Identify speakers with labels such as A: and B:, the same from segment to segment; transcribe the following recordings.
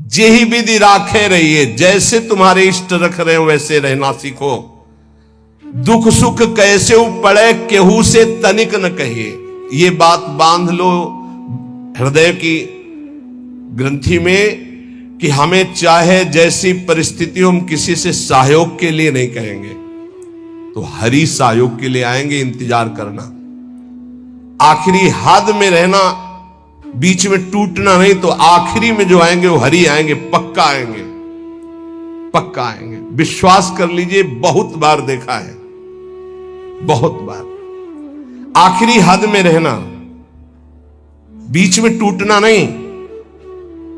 A: जेहि विधि राखे रहिए, जैसे तुम्हारे इष्ट रख रहे हो वैसे रहना सीखो। दुख सुख कैसे पड़े केहू से तनिक न कहिए। ये बात बांध लो हृदय की ग्रंथि में कि हमें चाहे जैसी परिस्थिति हम किसी से सहयोग के लिए नहीं कहेंगे, तो हरि सहयोग के लिए आएंगे। इंतजार करना, आखिरी हद में रहना, बीच में टूटना नहीं। तो आखिरी में जो आएंगे वो हरि आएंगे, पक्का आएंगे, पक्का आएंगे। विश्वास कर लीजिए, बहुत बार देखा है, बहुत बार। आखिरी हद में रहना, बीच में टूटना नहीं,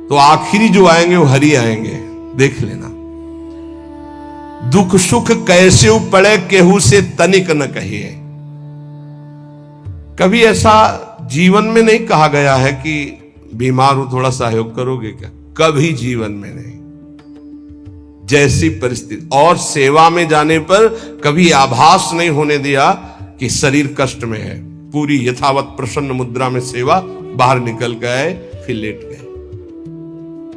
A: तो आखिरी जो आएंगे वो हरि आएंगे, देख लेना। दुख सुख कैसे पड़े केहू से तनिक न कहिए। कभी ऐसा जीवन में नहीं कहा गया है कि बीमार हो थोड़ा सहयोग करोगे क्या, कभी जीवन में नहीं। जैसी परिस्थिति, और सेवा में जाने पर कभी आभास नहीं होने दिया कि शरीर कष्ट में है। पूरी यथावत प्रसन्न मुद्रा में सेवा, बाहर निकल गए फिर लेट गए।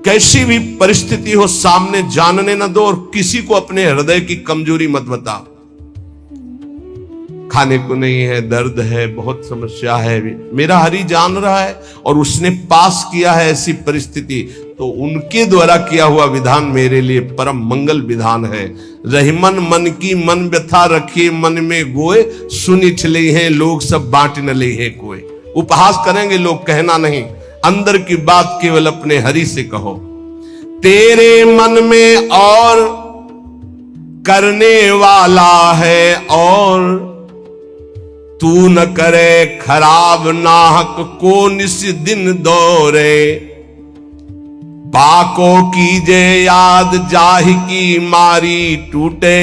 A: कैसी भी परिस्थिति हो सामने जानने न दो, और किसी को अपने हृदय की कमजोरी मत बताओ। खाने को नहीं है, दर्द है, बहुत समस्या है, मेरा हरि जान रहा है और उसने पास किया है ऐसी परिस्थिति, तो उनके द्वारा किया हुआ विधान मेरे लिए परम मंगल विधान है। रहीमन मन की मन व्यथा रखे मन में गोए, सुन ले हैं लोग सब बांट न ले है कोई। उपहास करेंगे लोग, कहना नहीं, अंदर की बात केवल अपने हरि से कहो। तेरे मन में और करने वाला है, और तू न करे खराब नाहक को निस दिन दौरे। बाको कीजे याद जाहि की मारी टूटे,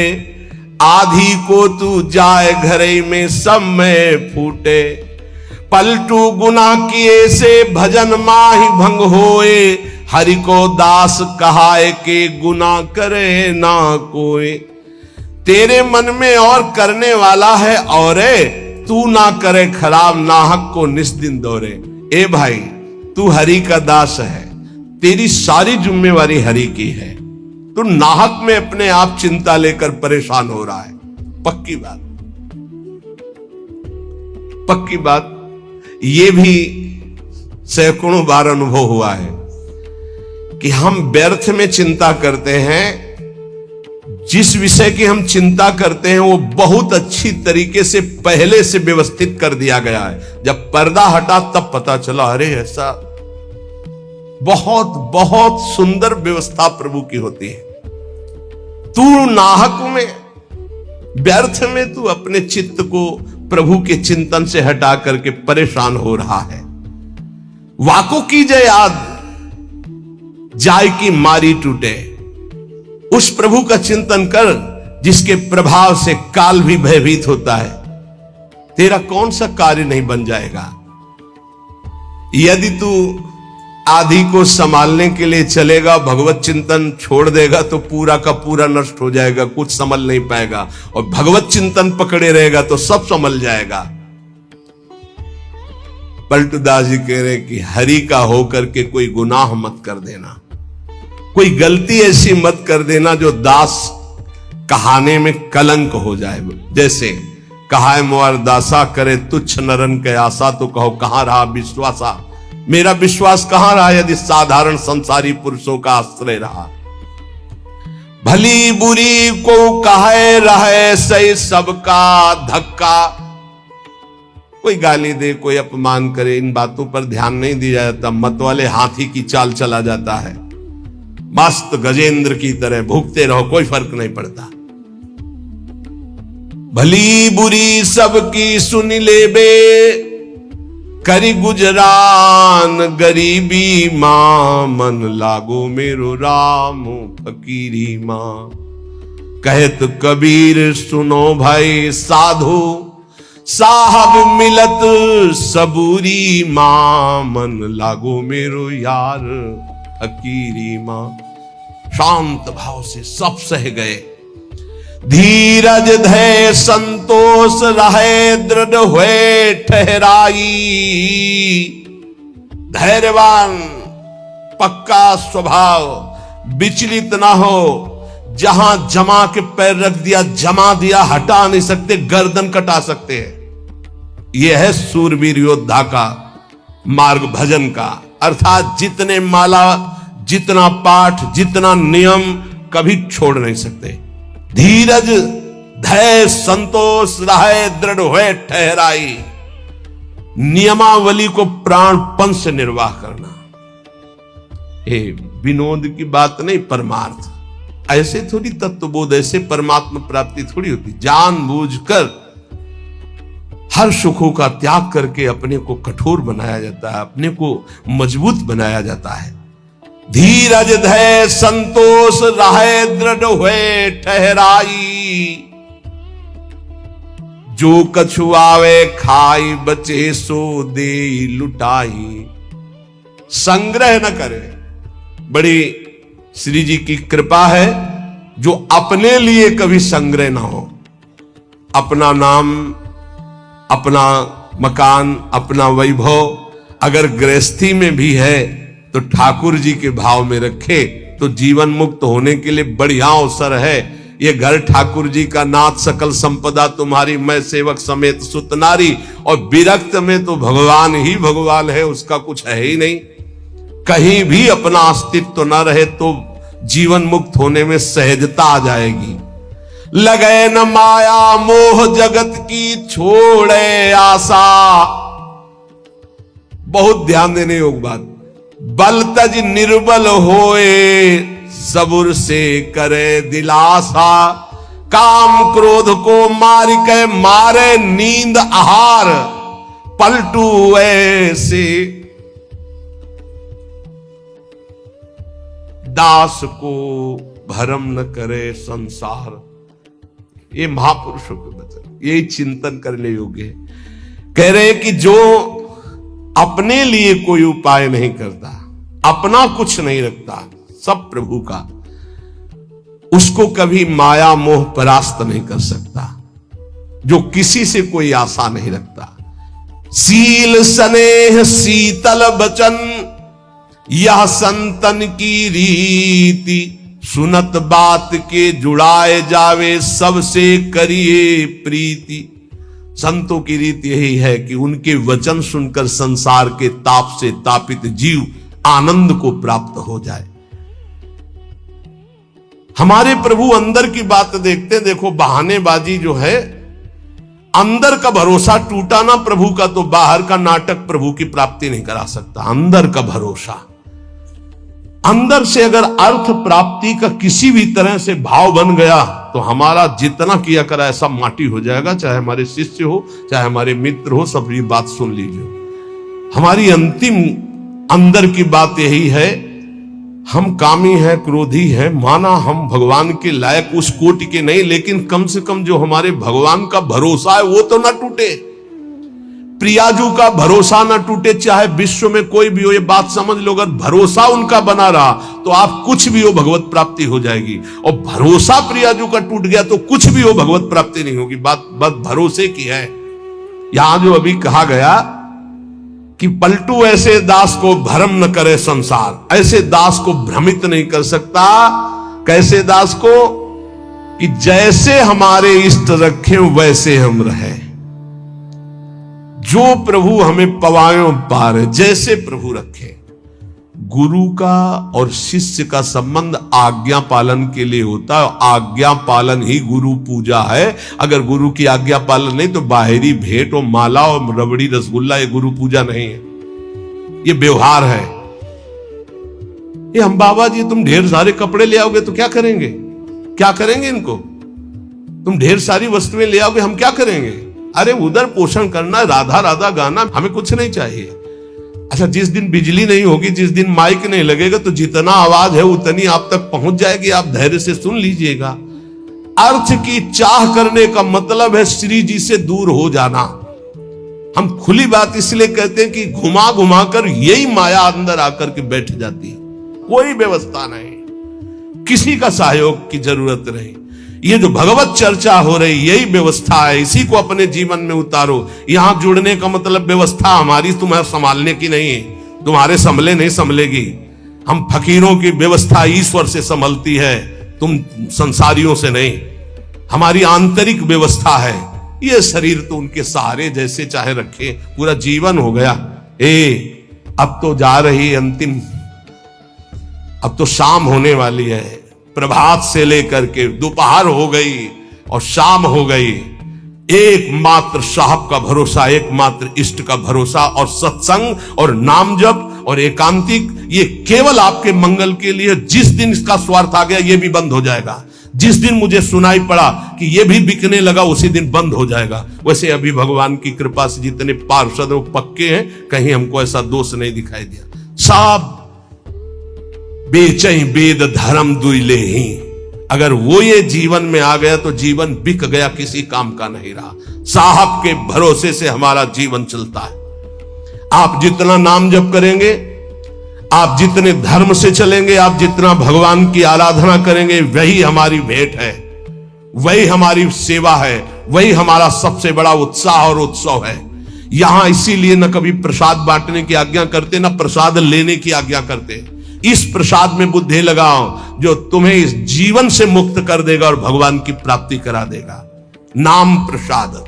A: आधी को तू जाए घरे में सब में फूटे। पलटू गुना किए से भजन माहि भंग होए, हरि को दास कहाए के गुना करे ना कोई। तेरे मन में और करने वाला है, और तू ना करे खराब नाहक को निस्दिन दौरे। ए भाई, तू हरि का दास है, तेरी सारी जिम्मेवारी हरि की है। तू नाहक में अपने आप चिंता लेकर परेशान हो रहा है। पक्की बात, पक्की बात। ये भी सैकड़ों बार अनुभव हुआ है कि हम व्यर्थ में चिंता करते हैं। जिस विषय की हम चिंता करते हैं वो बहुत अच्छी तरीके से पहले से व्यवस्थित कर दिया गया है। जब पर्दा हटा तब पता चला, अरे ऐसा बहुत बहुत सुंदर व्यवस्था प्रभु की होती है। तू नाहक में, व्यर्थ में तू अपने चित्त को प्रभु के चिंतन से हटा करके परेशान हो रहा है। वाको की जय याद जाय की मारी टूटे। उस प्रभु का चिंतन कर जिसके प्रभाव से काल भी भयभीत होता है। तेरा कौन सा कार्य नहीं बन जाएगा। यदि तू आदि को संभालने के लिए चलेगा, भगवत चिंतन छोड़ देगा तो पूरा का पूरा नष्ट हो जाएगा, कुछ संभल नहीं पाएगा। और भगवत चिंतन पकड़े रहेगा तो सब संभल जाएगा। पलटूदास जी कह रहे कि हरि का होकर के कोई गुनाह मत कर देना, कोई गलती ऐसी मत कर देना जो दास कहाने में कलंक हो जाए। जैसे कहा है मोर दासा करे तुच्छ नरन के आशा, तो कहो कहां रहा विश्वासा। मेरा विश्वास कहां रहा यदि साधारण संसारी पुरुषों का आश्रय रहा। भली बुरी को कहे रहे सही सबका धक्का। कोई गाली दे, कोई अपमान करे, इन बातों पर ध्यान नहीं दिया जाता। मत वाले हाथी की चाल चला जाता है, मस्त गजेंद्र की तरह भूखते रहो, कोई फर्क नहीं पड़ता। भली बुरी सबकी सुन ले बे, करी गुजरान गरीबी मां, मन लागो मेरो राम फकीरी मां। कहत कबीर सुनो भाई साधु, साहब मिलत सबूरी मां, मन लागो मेरो यार फकीरी मां। शांत भाव से सब सह गए। धीरज धै संतोष रहे, दृढ़ हुए ठहराई। धैर्यवान पक्का स्वभाव, विचलित ना हो, जहां जमा के पैर रख दिया, जमा दिया, हटा नहीं सकते, गर्दन कटा सकते हैं। यह है सूरवीर योद्धा का मार्ग भजन का। अर्थात जितने माला, जितना पाठ, जितना नियम कभी छोड़ नहीं सकते। धीरज धैर्य संतोष रहे दृढ़ हुए ठहराई, नियमावली को प्राणपन से निर्वाह करना। ये विनोद की बात नहीं, परमार्थ। ऐसे थोड़ी तत्वबोध, ऐसे परमात्मा प्राप्ति थोड़ी होती। जानबूझकर हर सुखों का त्याग करके अपने को कठोर बनाया जाता है, अपने को मजबूत बनाया जाता है। धीरज धैर्य संतोष रहे दृढ़ हुए ठहराई, जो कछु आवे खाई बचे सो दे लुटाई। संग्रह न करे। बड़ी श्री जी की कृपा है जो अपने लिए कभी संग्रह ना हो। अपना नाम, अपना मकान, अपना वैभव अगर गृहस्थी में भी है तो ठाकुर जी के भाव में रखे तो जीवन मुक्त होने के लिए बढ़िया अवसर है। ये घर ठाकुर जी का, नाथ सकल संपदा तुम्हारी, मैं सेवक समेत सुत नारी। और विरक्त में तो भगवान ही भगवान है, उसका कुछ है ही नहीं। कहीं भी अपना अस्तित्व न रहे तो जीवन मुक्त होने में सहजता आ जाएगी। लगे न माया मोह जगत की छोड़े आशा। बहुत ध्यान देने योग्य बात। बल तज निर्बल होए सबुर से करे दिलासा। काम क्रोध को मार के मारे नींद आहार। पलटू ऐसे दास को भरम न करे संसार। ये महापुरुषों के वचन, यही चिंतन करने योग्य है। कह रहे हैं कि जो अपने लिए कोई उपाय नहीं करता, अपना कुछ नहीं रखता, सब प्रभु का, उसको कभी माया मोह परास्त नहीं कर सकता। जो किसी से कोई आशा नहीं रखता। सील स्नेह शीतल वचन यह संतन की रीति। सुनत बात के जुड़ाए जावे सबसे करिए प्रीति। संतों की रीति यही है कि उनके वचन सुनकर संसार के ताप से तापित जीव आनंद को प्राप्त हो जाए। हमारे प्रभु अंदर की बात देखते हैं। देखो बहानेबाजी जो है, अंदर का भरोसा टूटा ना प्रभु का तो बाहर का नाटक प्रभु की प्राप्ति नहीं करा सकता। अंदर का भरोसा, अंदर से अगर अर्थ प्राप्ति का किसी भी तरह से भाव बन गया तो हमारा जितना किया करा है सब माटी हो जाएगा। चाहे हमारे शिष्य हो, चाहे हमारे मित्र हो, सब ये बात सुन लीजिए। हमारी अंतिम अंदर की बात यही है, हम कामी हैं, क्रोधी हैं, माना हम भगवान के लायक उस कोटि के नहीं, लेकिन कम से कम जो हमारे भगवान का भरोसा है वो तो ना टूटे। प्रियाजू का भरोसा ना टूटे, चाहे विश्व में कोई भी हो। ये बात समझ लो, अगर भरोसा उनका बना रहा तो आप कुछ भी हो भगवत प्राप्ति हो जाएगी। और भरोसा प्रियाजू का टूट गया तो कुछ भी हो भगवत प्राप्ति नहीं होगी। बात भरोसे की है। यहां जो अभी कहा गया कि पलटू ऐसे दास को भ्रम न करे संसार, ऐसे दास को भ्रमित नहीं कर सकता। कैसे दास को? कि जैसे हमारे इष्ट रखें वैसे हम रहे। जो प्रभु हमें पवायों पार, जैसे प्रभु रखे। गुरु का और शिष्य का संबंध आज्ञा पालन के लिए होता है। आज्ञा पालन ही गुरु पूजा है। अगर गुरु की आज्ञा पालन नहीं तो बाहरी भेंट और माला और रबड़ी रसगुल्ला ये गुरु पूजा नहीं है, ये व्यवहार है। ये हम बाबा जी तुम ढेर सारे कपड़े ले आओगे तो क्या करेंगे? क्या करेंगे इनको? तुम ढेर सारी वस्तुएं ले आओगे, हम क्या करेंगे? अरे उधर पोषण करना, राधा राधा गाना, हमें कुछ नहीं चाहिए। अच्छा, जिस दिन बिजली नहीं होगी, जिस दिन माइक नहीं लगेगा तो जितना आवाज है उतनी आप तक पहुंच जाएगी। आप धैर्य से सुन लीजिएगा। अर्थ की चाह करने का मतलब है श्री जी से दूर हो जाना। हम खुली बात इसलिए कहते हैं कि घुमा घुमा कर यही माया अंदर आकर के बैठ जाती है। कोई व्यवस्था नहीं, किसी का सहयोग की जरूरत नहीं। ये जो भगवत चर्चा हो रही यही व्यवस्था है, इसी को अपने जीवन में उतारो। यहां जुड़ने का मतलब व्यवस्था हमारी तुम्हें संभालने की नहीं है, तुम्हारे संभले नहीं संभलेगी। हम फकीरों की व्यवस्था ईश्वर से संभलती है, तुम संसारियों से नहीं। हमारी आंतरिक व्यवस्था है। ये शरीर तो उनके सहारे जैसे चाहे रखे, पूरा जीवन हो गया। अब तो जा रही अंतिम, अब तो शाम होने वाली है। प्रभात से लेकर के दोपहर हो गई और शाम हो गई। एकमात्र साहब का भरोसा, एकमात्र इष्ट का भरोसा, और सत्संग और नाम जप और एकांतिक, ये केवल आपके मंगल के लिए। जिस दिन इसका स्वार्थ आ गया, ये भी बंद हो जाएगा। जिस दिन मुझे सुनाई पड़ा कि ये भी बिकने लगा, उसी दिन बंद हो जाएगा। वैसे अभी भगवान की कृपा से जितने पार्षद वो पक्के हैं, कहीं हमको ऐसा दोष नहीं दिखाई दिया। सब बेचई वेद धर्म दुइले ही, अगर वो ये जीवन में आ गया तो जीवन बिक गया, किसी काम का नहीं रहा। साहब के भरोसे से हमारा जीवन चलता है। आप जितना नाम जप करेंगे, आप जितने धर्म से चलेंगे, आप जितना भगवान की आराधना करेंगे, वही हमारी भेंट है, वही हमारी सेवा है, वही हमारा सबसे बड़ा उत्साह और उत्सव है। यहां इसीलिए न कभी प्रसाद बांटने की आज्ञा करते, न प्रसाद लेने की आज्ञा करते। इस प्रसाद में बुद्धि लगाओ जो तुम्हें इस जीवन से मुक्त कर देगा और भगवान की प्राप्ति करा देगा। नाम प्रसाद,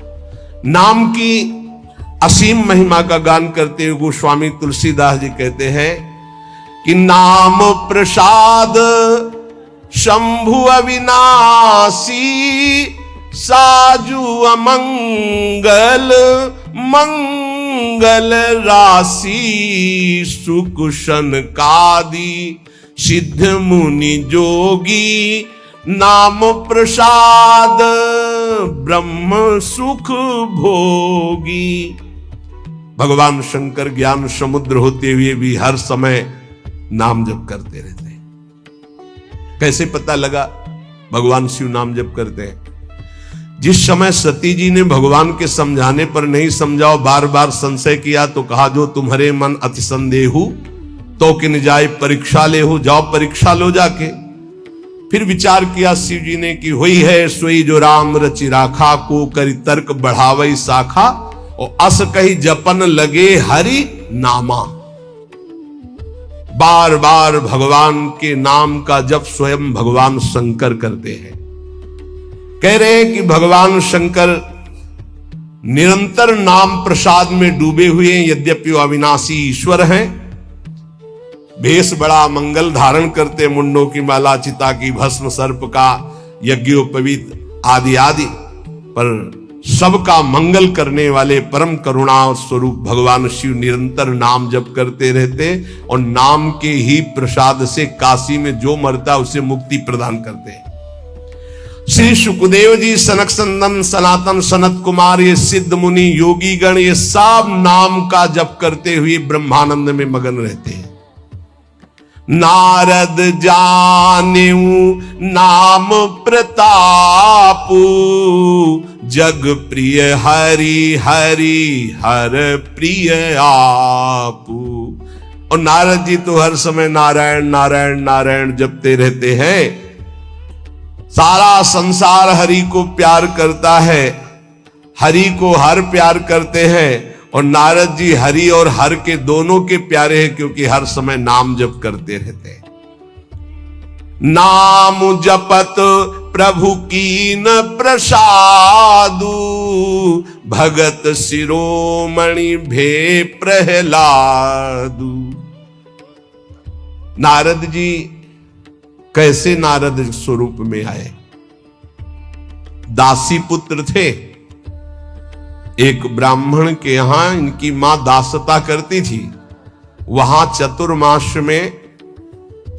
A: नाम की असीम महिमा का गान करते हुए गोस्वामी तुलसीदास जी कहते हैं कि नाम प्रसाद शंभु अविनाशी, साजु अमंगल मंगल राशि, सुकुशन कादि सिद्ध मुनि जोगी, नाम प्रसाद ब्रह्म सुख भोगी। भगवान शंकर ज्ञान समुद्र होते हुए भी हर समय नाम जप करते रहते हैं। कैसे पता लगा? भगवान शिव नाम जप करते हैं। जिस समय सती जी ने भगवान के समझाने पर नहीं समझाओ, बार बार संशय किया, तो कहा जो तुम्हारे मन अति संदेहु तो किन जाए परीक्षा ले हो, जाओ परीक्षा लो जाके। फिर विचार किया शिव जी ने कि हुई है सोई जो राम रचि राखा, को करी तर्क बढ़ावई शाखा, और अस कही जपन लगे हरि नामा। बार बार भगवान के नाम का जप स्वयं भगवान शंकर करते हैं। कह रहे हैं कि भगवान शंकर निरंतर नाम प्रसाद में डूबे हुए हैं। यद्यपि वो अविनाशी ईश्वर हैं, भेष बड़ा मंगल धारण करते, मुंडों की माला, चिता की भस्म, सर्प का यज्ञोपवीत आदि आदि, पर सबका मंगल करने वाले परम करुणा स्वरूप भगवान शिव निरंतर नाम जप करते रहते, और नाम के ही प्रसाद से काशी में जो मरता उसे मुक्ति प्रदान करते हैं। श्री सुखदेव जी, सनक संदन, सनातन, सनत कुमार, ये सिद्ध मुनि, योगी गण, ये सब नाम का जप करते हुए ब्रह्मानंद में मगन रहते हैं। नारद जानेऊ नाम प्रतापू, जग प्रिय हरि हरि हर प्रिय आपू। और नारद जी तो हर समय नारायण नारायण नारायण जपते रहते हैं। सारा संसार हरि को प्यार करता है, हरि को हर प्यार करते हैं, और नारद जी हरि और हर के दोनों के प्यारे हैं, क्योंकि हर समय नाम जप करते रहते हैं। नाम जपत प्रभु कीन प्रसादु, भगत शिरोमणि भे प्रहलादु। नारद जी कैसे नारद स्वरूप में आए? दासी पुत्र थे। एक ब्राह्मण के यहां इनकी मां दासता करती थी। वहां चतुर्मास में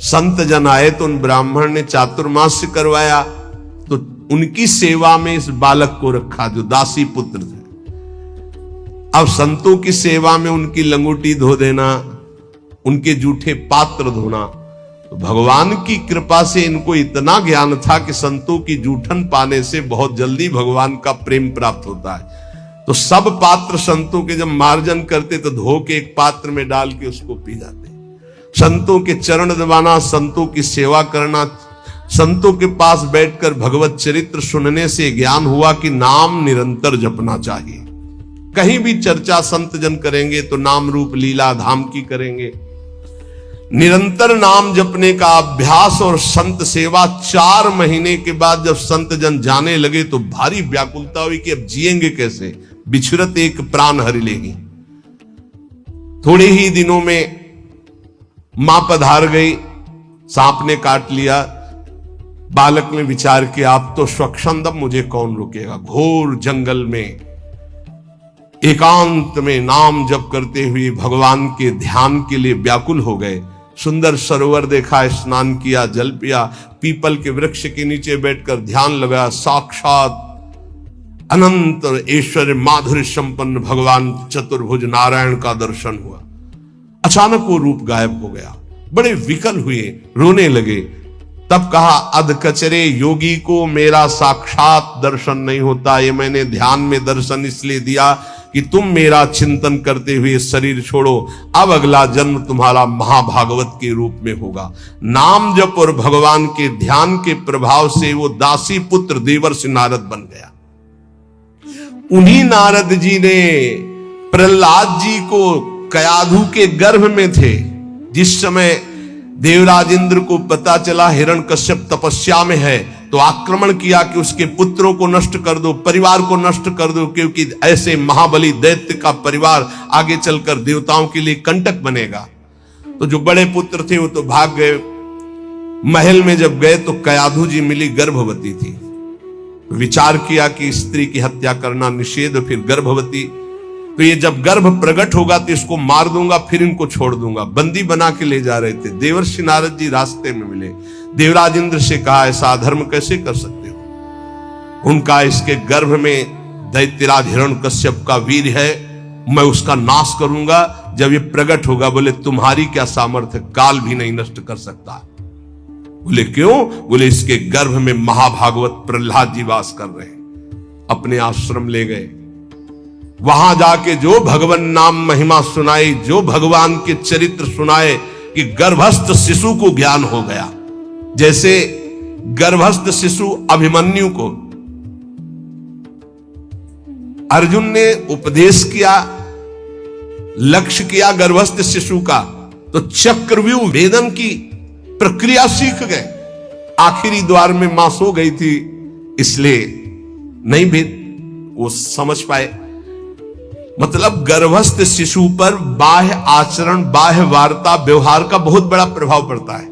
A: संत जन आए, तो उन ब्राह्मण ने चातुर्मास करवाया, तो उनकी सेवा में इस बालक को रखा जो दासी पुत्र थे। अब संतों की सेवा में उनकी लंगोटी धो देना, उनके जूठे पात्र धोना। तो भगवान की कृपा से इनको इतना ज्ञान था कि संतों की जूठन पाने से बहुत जल्दी भगवान का प्रेम प्राप्त होता है। तो सब पात्र संतों के जब मार्जन करते तो धो के एक पात्र में डाल के उसको पी जाते। संतों के चरण दबाना, संतों की सेवा करना, संतों के पास बैठकर भगवत चरित्र सुनने से ज्ञान हुआ कि नाम निरंतर जपना चाहिए। कहीं भी चर्चा संत जन करेंगे तो नाम रूप लीला धाम की करेंगे। निरंतर नाम जपने का अभ्यास और संत सेवा 4 महीने के बाद जब संत जन जाने लगे तो भारी व्याकुलता हुई कि अब जिएंगे कैसे, बिछुरत एक प्राण हरि लेगी। थोड़े ही दिनों में मां पधार गई, सांप ने काट लिया। बालक ने विचार किया अब तो स्वच्छंदम, मुझे कौन रोकेगा। घोर जंगल में एकांत में नाम जप करते हुए भगवान के ध्यान के लिए व्याकुल हो गए। सुंदर सरोवर देखा, स्नान किया, जल पिया, पीपल के वृक्ष के नीचे बैठकर ध्यान लगाया। साक्षात अनंत ऐश्वर्य माधुर्य संपन्न भगवान चतुर्भुज नारायण का दर्शन हुआ। अचानक वो रूप गायब हो गया, बड़े विकल हुए, रोने लगे। तब कहा अध कचरे योगी को मेरा साक्षात दर्शन नहीं होता, ये मैंने ध्यान में दर्शन इसलिए दिया कि तुम मेरा चिंतन करते हुए शरीर छोड़ो, अब अगला जन्म तुम्हारा महाभागवत के रूप में होगा। नाम जप और भगवान के ध्यान के प्रभाव से वो दासी पुत्र देवर्षि नारद बन गया। उन्हीं नारद जी ने प्रहलाद जी को कयाधु के गर्भ में थे, जिस समय देवराज इंद्र को पता चला हिरण्यकश्यप तपस्या में है, तो आक्रमण किया कि उसके पुत्रों को नष्ट कर दो, परिवार को नष्ट कर दो, क्योंकि ऐसे महाबली दैत्य का परिवार आगे चलकर देवताओं के लिए कंटक बनेगा। तो जो बड़े पुत्र थे वो तो भाग गए। महल में जब गए तो कयाधु जी मिली, गर्भवती थी। विचार किया कि स्त्री की हत्या करना निषेध, फिर गर्भवती, तो ये जब गर्भ प्रकट होगा तो इसको मार दूंगा, फिर इनको छोड़ दूंगा। बंदी बना के ले जा रहे थे। देवर्षि नारद जी रास्ते में मिले। देवराज इंद्र से कहा ऐसा अधर्म कैसे कर सकते हो। उनका इसके गर्भ में दैत्यराज हिरण्यकश्यप का वीर है, मैं उसका नाश करूंगा जब ये प्रकट होगा। बोले तुम्हारी क्या सामर्थ्य, काल भी नहीं नष्ट कर सकता। बोले क्यों। बोले इसके गर्भ में महाभागवत प्रहलाद जी वास कर रहे हैं। अपने आश्रम ले गए, वहां जाके जो भगवान नाम महिमा सुनाई, जो भगवान के चरित्र सुनाए कि गर्भस्थ शिशु को ज्ञान हो गया। जैसे गर्भस्थ शिशु अभिमन्यु को अर्जुन ने उपदेश किया, लक्ष्य किया गर्भस्थ शिशु का, तो चक्रव्यूह वेदन की प्रक्रिया सीख गए। आखिरी द्वार में मां सो गई थी, इसलिए नहीं भेद वो समझ पाए। मतलब गर्भस्थ शिशु पर बाह्य आचरण, बाह्य वार्ता, व्यवहार का बहुत बड़ा प्रभाव पड़ता है।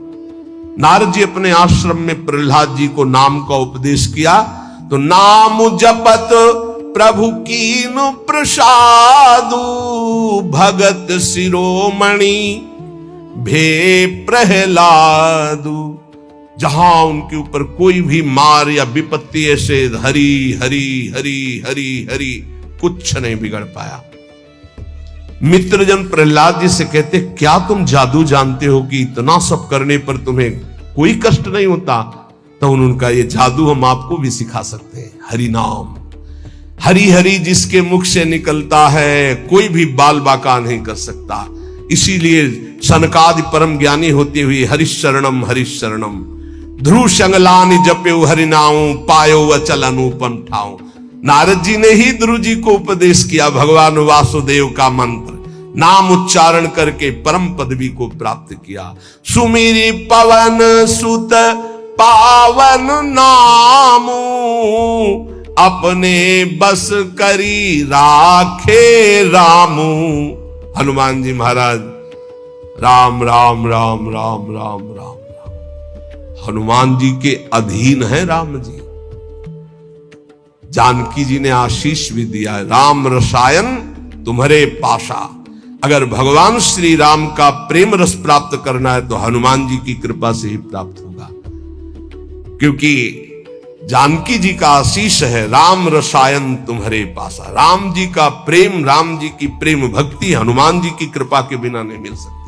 A: नारद जी अपने आश्रम में प्रहलाद जी को नाम का उपदेश किया, तो नाम जपत प्रभु कीनु प्रसादु, भगत शिरोमणि भे प्रहलादु। जहां उनके ऊपर कोई भी मार या विपत्ति ऐसे हरि हरि हरि हरि हरि कुछ नहीं बिगड़ पाया। मित्रजन प्रहलाद जी से कहते क्या तुम जादू जानते हो कि इतना सब करने पर तुम्हें कोई कष्ट नहीं होता। तो उनका ये जादू हम आपको भी सिखा सकते हैं। हरि नाम, हरि हरि जिसके मुख से निकलता है कोई भी बाल बाका नहीं कर सकता। इसीलिए सनकादि परम ज्ञानी होते हुए हरिशरणम हरिशरणम ध्रुव संगलानि जप्यो हरिनाऊ पायो अचल अनुपम ठाऊ। नारद जी ने ही ध्रुव जी को उपदेश किया भगवान वासुदेव का मंत्र, नाम उच्चारण करके परम पदवी को प्राप्त किया। सुमिरि पवन सुत पावन नामू, अपने बस करी राखे रामू। हनुमान जी महाराज राम राम राम राम राम राम राम, हनुमान जी के अधीन है राम जी। जानकी जी ने आशीष भी दिया, राम रसायन तुम्हारे पाशा। अगर भगवान श्री राम का प्रेम रस प्राप्त करना है तो हनुमान जी की कृपा से ही प्राप्त होगा, क्योंकि जानकी जी का आशीष है राम रसायन तुम्हारे पासा। राम जी का प्रेम, राम जी की प्रेम भक्ति हनुमान जी की कृपा के बिना नहीं मिल सकती।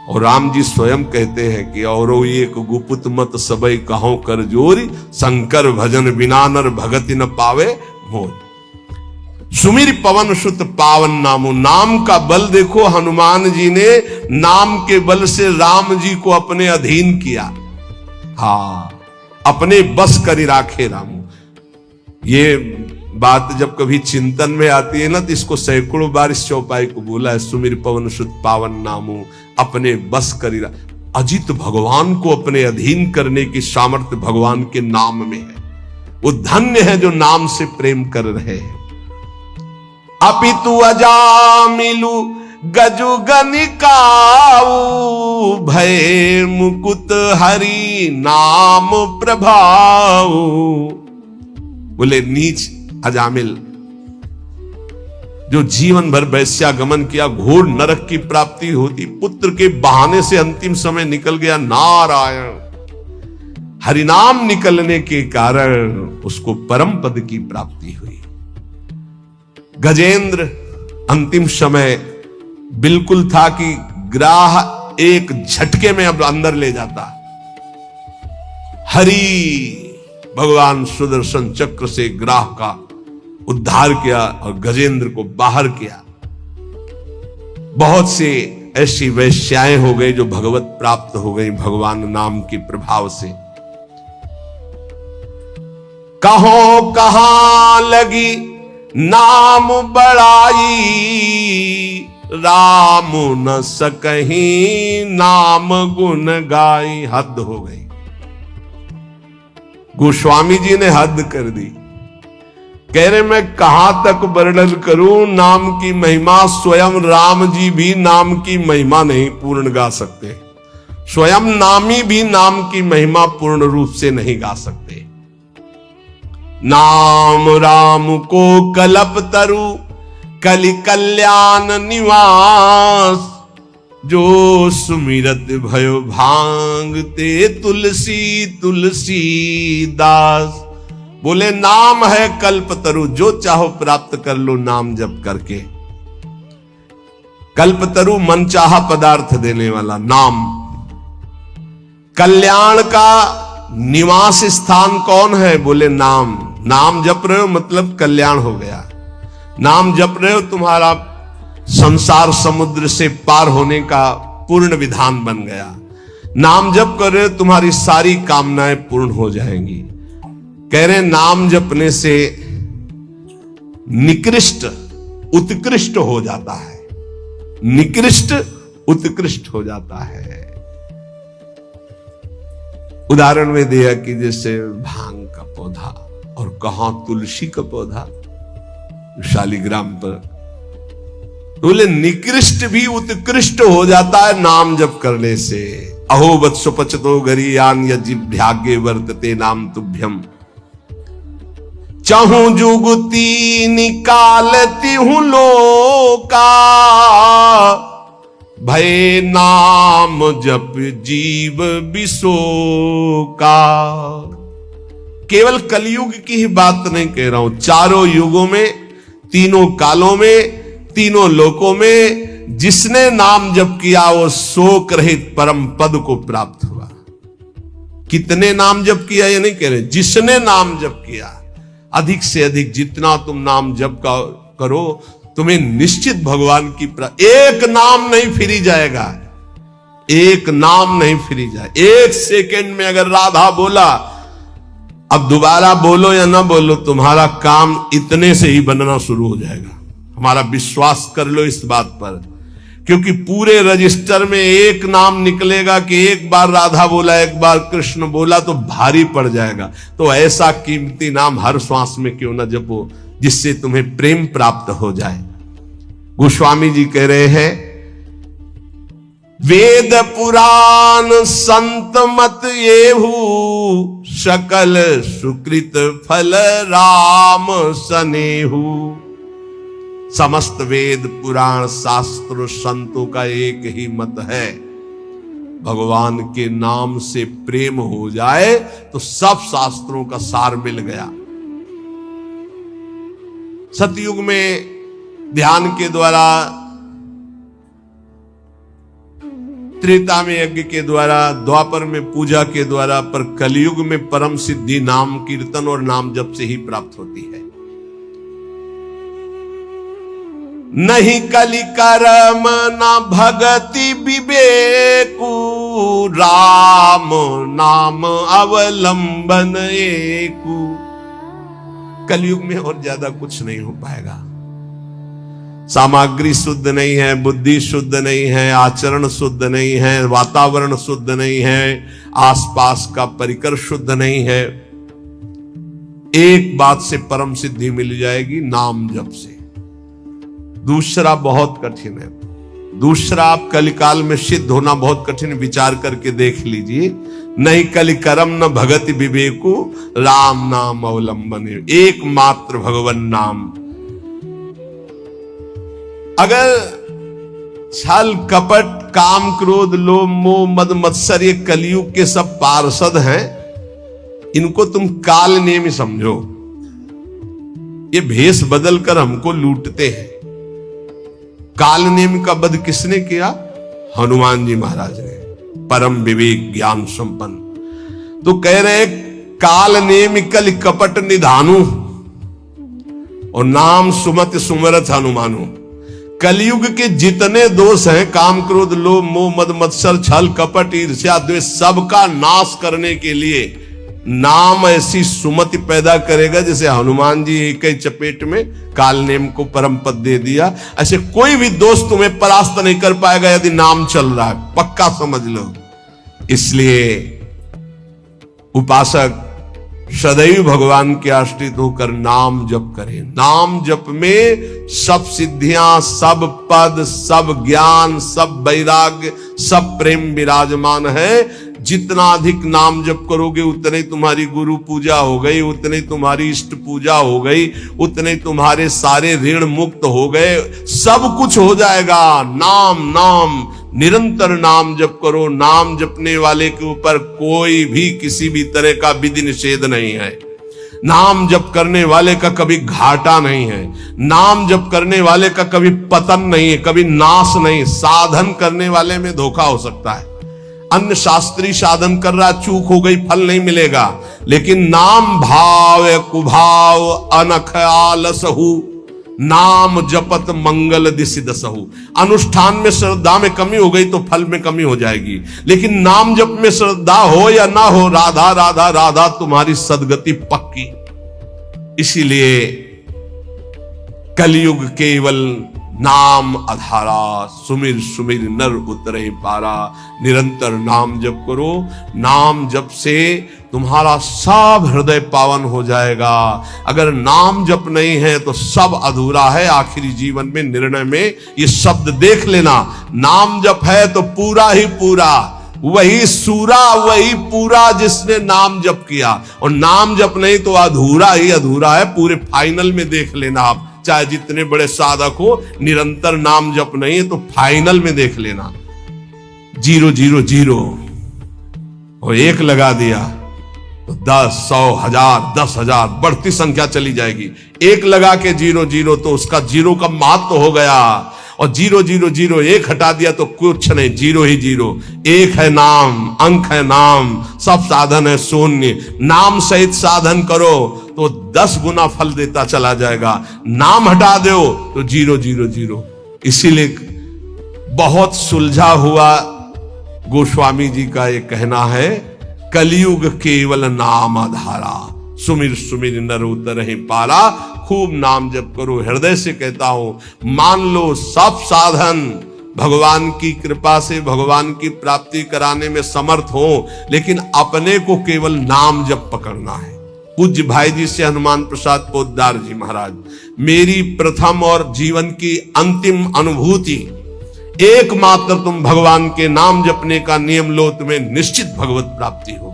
A: और राम जी स्वयं कहते हैं कि और एक गुपुत मत सबई कहो कर जोरी, शंकर भजन बिना नर भगति न पावे मोर। सुमिर पवन सुत पावन नामो, नाम का बल देखो, हनुमान जी ने नाम के बल से राम जी को अपने अधीन किया। हाँ, अपने बस करी राखे रामू। ये बात जब कभी चिंतन में आती है ना, तो इसको सैकड़ों बार इस चौपाई को बोला है, सुमिर पवन सुत पावन नामो, अपने बस करी। अजित भगवान को अपने अधीन करने की सामर्थ्य भगवान के नाम में है। वो धन्य है जो नाम से प्रेम कर रहे हैं। अपितु अजामिलु गजु गनिकाऊ भय मुकुत हरि नाम प्रभाऊ। बोले नीच अजामिल जो जीवन भर वैश्यागमन किया, घोर नरक की प्राप्ति होती, पुत्र के बहाने से अंतिम समय निकल गया। नारायण हरिनाम निकलने के कारण उसको परम पद की प्राप्ति हुई। गजेंद्र अंतिम समय बिल्कुल था कि ग्राह एक झटके में अब अंदर ले जाता। हरि भगवान सुदर्शन चक्र से ग्राह का उद्धार किया और गजेंद्र को बाहर किया। बहुत से ऐसी वैश्याएं हो गई जो भगवत प्राप्त हो गई भगवान नाम के प्रभाव से। कहो कहां लगी नाम बड़ाई, राम न सकहीं नाम गुण गाई। हद हो गई। गोस्वामी जी ने हद कर दी। कह रहे मैं कहां तक वर्णन करूं नाम की महिमा। स्वयं राम जी भी नाम की महिमा नहीं पूर्ण गा सकते। स्वयं नामी भी नाम की महिमा पूर्ण रूप से नहीं गा सकते। नाम राम को कल्प तरु कलि कल्याण निवास, जो सुमिरत भयो भांगते तुलसी तुलसी दास। बोले नाम है कल्पतरु, जो चाहो प्राप्त कर लो नाम जप करके। कल्पतरु मनचाहा पदार्थ देने वाला नाम। कल्याण का निवास स्थान कौन है? बोले नाम। नाम जप रहे हो मतलब कल्याण हो गया। नाम जप रहे हो तुम्हारा संसार समुद्र से पार होने का पूर्ण विधान बन गया। नाम जप कर रहे हो तुम्हारी सारी कामनाएं पूर्ण हो जाएंगी। कह रहे नाम जपने से निकृष्ट उत्कृष्ट हो जाता है। निकृष्ट उत्कृष्ट हो जाता है। उदाहरण में दिया कि जैसे भांग का पौधा और कहां तुलसी का पौधा शालिग्राम पर। बोले निकृष्ट भी उत्कृष्ट हो जाता है नाम जप करने से। अहो वत्सो पचतो गरीयान यजिभ्यागे वर्तते नाम तुभ्यम, चाहूं जुगती निकालती हूं लोका, भय नाम जप जीव बिसोका। केवल कलयुग की ही बात नहीं कह रहा हूं, चारों युगों में, तीनों कालों में, तीनों लोकों में जिसने नाम जप किया वो शोक रहित परम पद को प्राप्त हुआ। कितने नाम जप किया ये नहीं कह रहे, जिसने नाम जप किया। अधिक से अधिक जितना तुम नाम जप करो तुम्हें निश्चित भगवान की एक नाम नहीं फिरी जाएगा। एक नाम नहीं फिरी जाए। एक सेकंड में अगर राधा बोला, अब दोबारा बोलो या ना बोलो, तुम्हारा काम इतने से ही बनना शुरू हो जाएगा। हमारा विश्वास कर लो इस बात पर, क्योंकि पूरे रजिस्टर में एक नाम निकलेगा कि एक बार राधा बोला, एक बार कृष्ण बोला तो भारी पड़ जाएगा। तो ऐसा कीमती नाम हर श्वास में क्यों ना जपो जिससे तुम्हें प्रेम प्राप्त हो जाए। गोस्वामी जी कह रहे हैं वेद पुराण संत मत येहू, सकल सुकृत फल राम सनेहू। समस्त वेद पुराण शास्त्र संतों का एक ही मत है, भगवान के नाम से प्रेम हो जाए तो सब शास्त्रों का सार मिल गया। सतयुग में ध्यान के द्वारा, त्रेता में यज्ञ के द्वारा, द्वापर में पूजा के द्वारा, पर कलयुग में परम सिद्धि नाम कीर्तन और नाम जप से ही प्राप्त होती है। नहीं कलि कर्म न भगति विवेकु, राम नाम अवलंबन एकु। कलयुग में और ज्यादा कुछ नहीं हो पाएगा। सामग्री शुद्ध नहीं है, बुद्धि शुद्ध नहीं है, आचरण शुद्ध नहीं है, वातावरण शुद्ध नहीं है, आसपास का परिकर शुद्ध नहीं है, एक बात से परम सिद्धि मिल जाएगी, नाम जप से। दूसरा बहुत कठिन है, दूसरा आप कलिकाल में सिद्ध होना बहुत कठिन, विचार करके देख लीजिए। नहीं कलिकरम न भगति विवेकु राम नाम अवलंबन, एकमात्र भगवन नाम। अगर छल कपट काम क्रोध लोभ मोह मद मत्सर ये कलयुग के सब पार्षद हैं, इनको तुम काल नेम समझो। ये भेष बदल कर हमको लूटते हैं। काल नेम का वध किसने किया? हनुमान जी महाराज ने, परम विवेक ज्ञान संपन्न। तो कह रहे काल नेम कल कपट निधानु और नाम सुमति सुमरथ हनुमानु। कलयुग के जितने दोष हैं, काम क्रोध लोभ मोह मद मत्सर छल कपट ईर्ष्या द्वेष, सबका नाश करने के लिए नाम ऐसी सुमति पैदा करेगा जैसे हनुमान जी एक ही चपेट में काल नेम को परम पद दे दिया। ऐसे कोई भी दोस्त तुम्हें परास्त नहीं कर पाएगा यदि नाम चल रहा है, पक्का समझ लो। इसलिए उपासक सदैव भगवान के आश्रित होकर नाम जप करें। नाम जप में सब सिद्धियां, सब पद, सब ज्ञान, सब वैराग्य, सब प्रेम विराजमान है। जितना अधिक नाम जप करोगे उतने तुम्हारी गुरु पूजा हो गई, उतने तुम्हारी इष्ट पूजा हो गई, उतने तुम्हारे सारे ऋण मुक्त हो गए, सब कुछ हो जाएगा। नाम नाम निरंतर नाम जप करो। नाम जपने वाले के ऊपर कोई भी किसी भी तरह का विधि निषेध नहीं है। नाम जप करने वाले का कभी घाटा नहीं है। नाम जप करने वाले का कभी पतन नहीं है, कभी नाश नहीं। साधन करने वाले में धोखा हो सकता है। अन्य शास्त्री साधन कर रहा, चूक हो गई, फल नहीं मिलेगा। लेकिन नाम भाव कुभाव अनख आलसहु नाम जपत मंगल दिशि दसहु। अनुष्ठान में श्रद्धा में कमी हो गई तो फल में कमी हो जाएगी, लेकिन नाम जप में श्रद्धा हो या ना हो, राधा राधा राधा तुम्हारी सदगति पक्की। इसीलिए कलयुग केवल नाम आधारा, सुमिर सुमिर नर उतरे पारा। निरंतर नाम जप करो। नाम जप से तुम्हारा सब हृदय पावन हो जाएगा। अगर नाम जप नहीं है तो सब अधूरा है। आखिरी जीवन में निर्णय में ये शब्द देख लेना, नाम जप है तो पूरा ही पूरा, वही सूरा वही पूरा जिसने नाम जप किया। और नाम जप नहीं तो अधूरा ही अधूरा है। पूरे फाइनल में देख लेना आप, चाहे जितने बड़े साधक हो, निरंतर नाम जप नहीं है तो फाइनल में देख लेना 0 0 0 और 1 लगा दिया तो 10 100 1000 10,000 बढ़ती संख्या चली जाएगी। 1 लगा के 0 0 तो उसका 0 का महत्व हो गया। और 0 0 0 1 हटा दिया तो कुछ नहीं, 0 ही 0। 1 है नाम, अंक है नाम, सब साधन है शून्य। नाम सहित साधन करो तो 10 गुना फल देता चला जाएगा। नाम हटा दो तो 0 0 0। इसीलिए बहुत सुलझा हुआ गोस्वामी जी का ये कहना है, कलयुग केवल नाम आधारा, सुमिर सुमिर नर उतरहि पारा। खूब नाम जप करो। हृदय से कहता हूं, मान लो सब साधन भगवान की कृपा से भगवान की प्राप्ति कराने में समर्थ हो, लेकिन अपने को केवल नाम जप पकड़ना है। पूज्य भाई जी से हनुमान प्रसाद पोद्दार जी महाराज, मेरी प्रथम और जीवन की अंतिम अनुभूति, एकमात्र तुम भगवान के नाम जपने का नियम लो, तुम्हें निश्चित भगवत प्राप्ति हो।